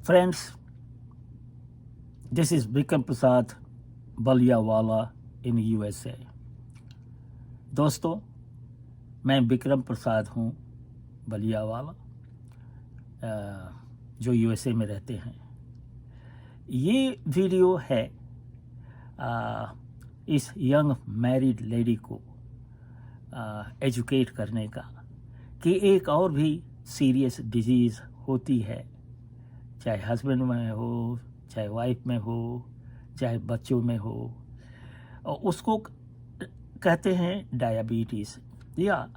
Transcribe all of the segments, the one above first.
Friends, this is Vikram Prasad Baliawala in USA. दोस्तों, मैं विक्रम प्रसाद हूँ बलियावाला, जो यूएसए में रहते हैं। ये वीडियो है इस यंग मैरिड लेडी को एजुकेट करने का कि एक और भी सीरियस डिजीज़ होती है, चाहे हस्बैंड में हो, चाहे वाइफ में हो, चाहे बच्चों में हो, और उसको कहते हैं डायबिटीज़ या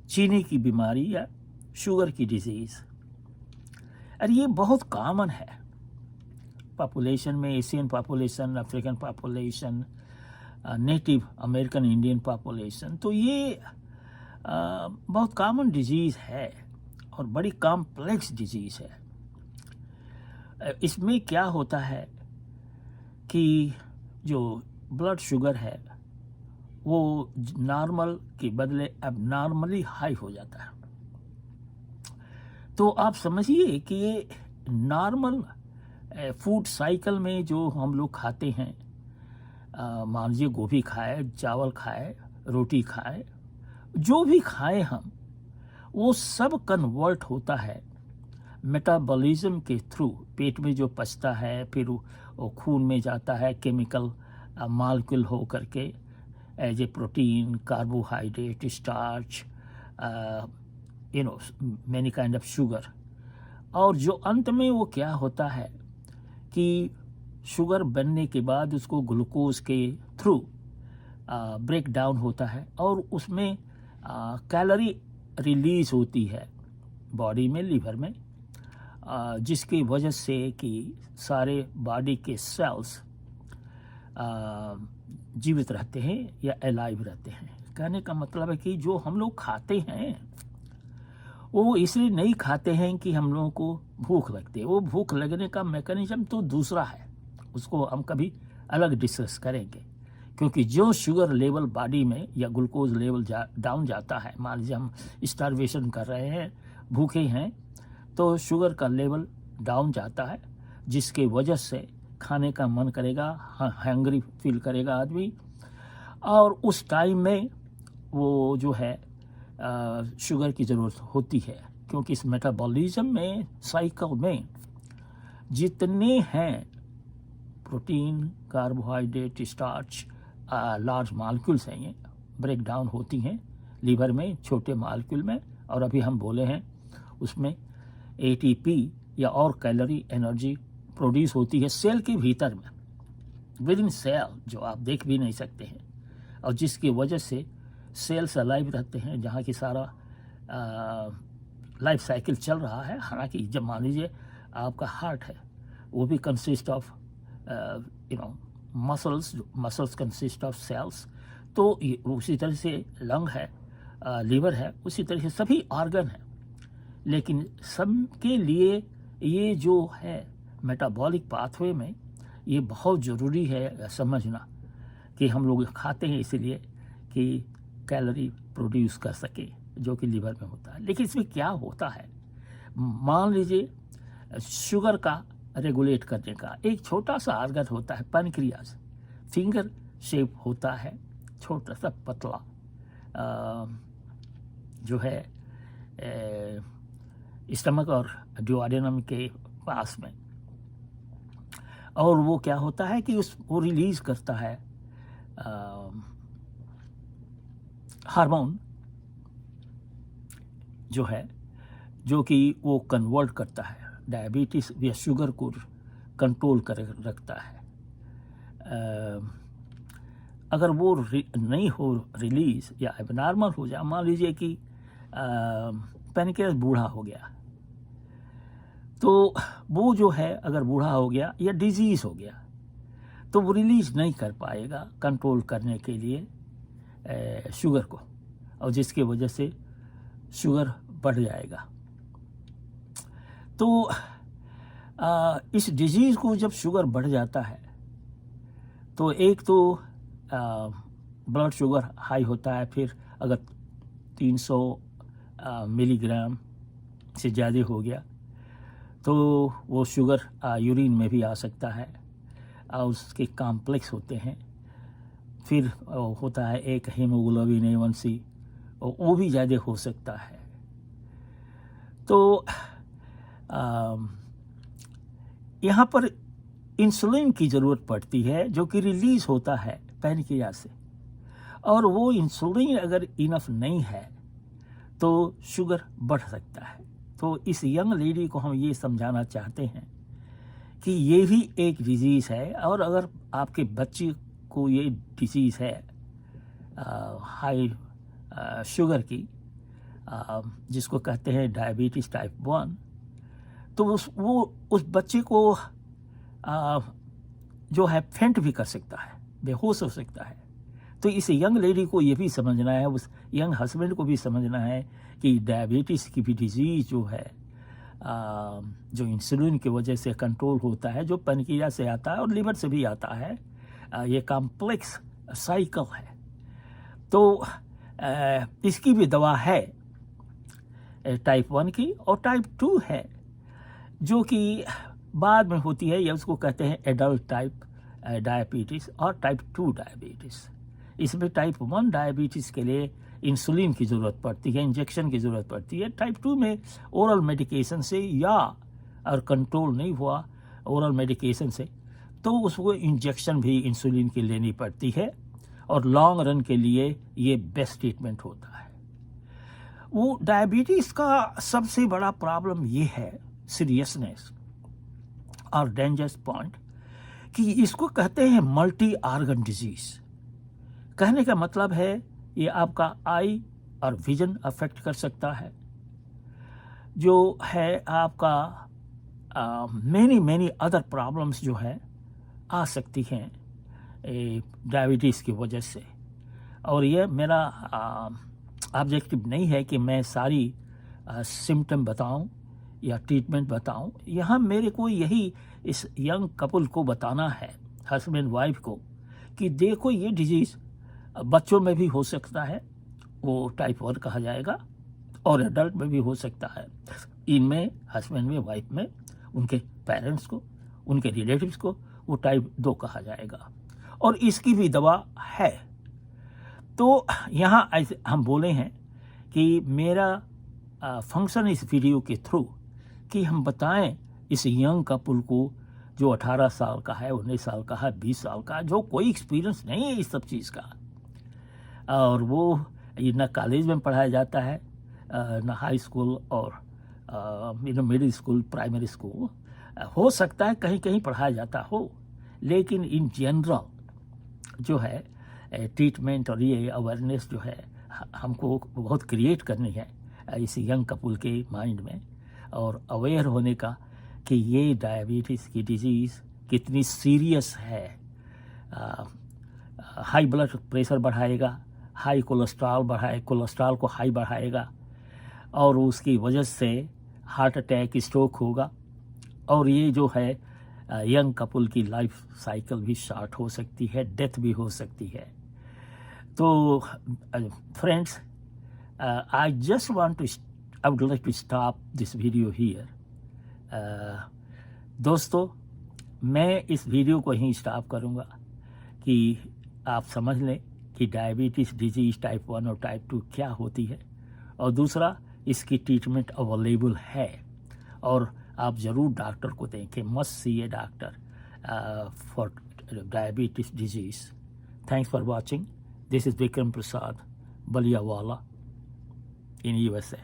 चीनी की बीमारी या शुगर की डिजीज़। और ये बहुत कॉमन है पॉपुलेशन में, Asian population, African population, native American Indian population. तो ये बहुत कॉमन डिजीज़ है और बड़ी कॉम्प्लेक्स डिजीज़ है। इसमें क्या होता है कि जो ब्लड शुगर है वो नॉर्मल के बदले अब नॉर्मली हाई हो जाता है। तो आप समझिए कि ये नॉर्मल फूड साइकिल में जो हम लोग खाते हैं, मान लीजिए गोभी खाए, चावल खाए, रोटी खाए, जो भी खाए हम, वो सब कन्वर्ट होता है मेटाबॉलिज्म के थ्रू। पेट में जो पचता है फिर वो खून में जाता है केमिकल मॉलिक्यूल हो करके as a protein, carbohydrate, starch, many kind of sugar. और जो अंत में वो क्या होता है कि शुगर बनने के बाद उसको ग्लूकोज के थ्रू ब्रेक डाउन होता है और उसमें कैलोरी रिलीज होती है बॉडी में, लीवर में, जिसकी वजह से कि सारे बॉडी के सेल्स जीवित रहते हैं या अलाइव रहते हैं। कहने का मतलब है कि जो हम लोग खाते हैं वो इसलिए नहीं खाते हैं कि हम लोगों को भूख लगती है। वो भूख लगने का मैकेनिज्म तो दूसरा है, उसको हम कभी अलग डिस्कस करेंगे। क्योंकि जो शुगर लेवल बॉडी में या ग्लूकोज लेवल डाउन जाता है, मान लीजिए हम स्टारवेशन कर रहे हैं, भूखे हैं, तो शुगर का लेवल डाउन जाता है, जिसके वजह से खाने का मन करेगा, हैंग्री फील करेगा आदमी, और उस टाइम में वो जो है शुगर की ज़रूरत होती है। क्योंकि इस मेटाबॉलिज्म में, साइकिल में जितने हैं protein, carbohydrate, starch, large molecules हैं, ये ब्रेक डाउन होती हैं लीवर में छोटे मॉलिक्यूल में, और अभी हम बोले हैं उसमें एटीपी या और कैलोरी एनर्जी प्रोड्यूस होती है सेल के भीतर में, विद इन सेल, जो आप देख भी नहीं सकते हैं, और जिसकी वजह से सेल्स अलाइव रहते हैं, जहाँ की सारा लाइफ साइकिल चल रहा है। हालांकि जब मान लीजिए आपका हार्ट है, वो भी consist of muscles consist of cells. तो उसी तरह से लंग है, लीवर है, उसी तरह से सभी ऑर्गन हैं। लेकिन सबके लिए ये जो है मेटाबॉलिक पाथवे में, ये बहुत ज़रूरी है समझना कि हम लोग खाते हैं इसलिए कि कैलोरी प्रोड्यूस कर सके, जो कि लीवर में होता है। लेकिन इसमें क्या होता है, मान लीजिए शुगर का रेगुलेट करने का एक छोटा सा ऑर्गन होता है पैनक्रियाज, फिंगर शेप होता है, छोटा सा पतला जो है स्टमक और ड्यूओडेनम के पास में। और वो क्या होता है कि वो रिलीज करता है हार्मोन जो है, जो कि वो कन्वर्ट करता है डायबिटीज़ या शुगर को कंट्रोल कर रखता है। अगर वो नहीं हो रिलीज या एबनॉर्मल हो जाए, मान लीजिए कि पैनक्रियास बूढ़ा हो गया, तो वो जो है अगर बूढ़ा हो गया या डिजीज़ हो गया, तो वो रिलीज नहीं कर पाएगा कंट्रोल करने के लिए शुगर को, और जिसकी वजह से शुगर बढ़ जाएगा। तो इस डिजीज़ को जब शुगर बढ़ जाता है तो एक तो ब्लड शुगर हाई होता है, फिर अगर 300 मिलीग्राम से ज़्यादा हो गया तो वो शुगर यूरिन में भी आ सकता है और उसके कॉम्प्लेक्स होते हैं। फिर होता है एक हीमोग्लोबिन A1C, वो भी ज़्यादा हो सकता है। तो यहाँ पर इंसुलिन की ज़रूरत पड़ती है जो कि रिलीज़ होता है पैनक्रियास से, और वो इंसुलिन अगर इनफ नहीं है तो शुगर बढ़ सकता है। तो इस यंग लेडी को हम ये समझाना चाहते हैं कि ये भी एक डिजीज़ है, और अगर आपके बच्चे को ये डिजीज़ है हाई शुगर की, जिसको कहते हैं डायबिटीज़ टाइप 1, तो उस बच्चे को जो है फेंट भी कर सकता है, बेहोश हो सकता है। तो इस यंग लेडी को ये भी समझना है, उस यंग हस्बैंड को भी समझना है कि डायबिटीज़ की भी डिजीज़ जो है जो इंसुलिन की वजह से कंट्रोल होता है, जो पैनक्रियास से आता है और लिवर से भी आता है, ये कॉम्प्लेक्स साइकिल है। तो इसकी भी दवा है टाइप 1 की, और टाइप 2 है जो कि बाद में होती है, या उसको कहते हैं एडल्ट टाइप डायबिटीज़ और टाइप 2 डायबिटीज़। इसमें टाइप 1 डायबिटीज़ के लिए इंसुलिन की ज़रूरत पड़ती है, इंजेक्शन की ज़रूरत पड़ती है। टाइप 2 में ओरल मेडिकेशन से, या और कंट्रोल नहीं हुआ ओरल मेडिकेशन से, तो उसको इंजेक्शन भी इंसुलिन की लेनी पड़ती है, और लॉन्ग रन के लिए ये बेस्ट ट्रीटमेंट होता है। वो डायबिटीज़ का सबसे बड़ा प्रॉब्लम ये है, सीरियसनेस और डेंजरस पॉइंट, कि इसको कहते हैं मल्टी ऑर्गन डिजीज़। कहने का मतलब है ये आपका आई और विजन अफेक्ट कर सकता है, जो है आपका मैनी अदर प्रॉब्लम्स जो है आ सकती हैं डायबिटीज़ की वजह से। और ये मेरा ऑब्जेक्टिव नहीं है कि मैं सारी सिम्टम बताऊं या ट्रीटमेंट बताऊं। यहाँ मेरे को यही इस यंग कपल को बताना है, हस्बैंड वाइफ को, कि देखो ये डिजीज़ बच्चों में भी हो सकता है, वो टाइप 1 कहा जाएगा, और एडल्ट में भी हो सकता है। इनमें हस्बैंड में, वाइफ में, उनके पेरेंट्स को, उनके रिलेटिव्स को वो टाइप 2 कहा जाएगा, और इसकी भी दवा है। तो यहाँ ऐसे हम बोले हैं कि मेरा फंक्शन इस वीडियो के थ्रू कि हम बताएं इस यंग कपल को, जो 18 साल का है, 19 साल का है, 20 साल का, जो कोई एक्सपीरियंस नहीं है इस सब चीज़ का, और वो न कॉलेज में पढ़ाया जाता है, न हाई स्कूल और मिडिल स्कूल, प्राइमरी स्कूल, हो सकता है कहीं कहीं पढ़ाया जाता हो, लेकिन इन जनरल जो है ट्रीटमेंट और ये अवेयरनेस जो है हमको बहुत क्रिएट करनी है इस यंग कपल के माइंड में, और अवेयर होने का कि ये डायबिटीज़ की डिजीज़ कितनी सीरियस है। हाई ब्लड प्रेशर बढ़ाएगा, हाई कोलेस्ट्रॉल को हाई बढ़ाएगा, और उसकी वजह से हार्ट अटैक, स्ट्रोक होगा, और ये जो है यंग कपल की लाइफ साइकिल भी शॉर्ट हो सकती है, डेथ भी हो सकती है। तो friends, I would like to stop this video here. दोस्तों, मैं इस वीडियो को यहीं स्टॉप करूँगा कि आप समझ लें कि डायबिटीज़ डिजीज़ टाइप 1 और टाइप 2 क्या होती है, और दूसरा इसकी ट्रीटमेंट अवेलेबल है, और आप ज़रूर डॉक्टर को देखें, must see a doctor for diabetes disease. Thanks for watching. This is Vikram Prasad, Baliyawala in USA.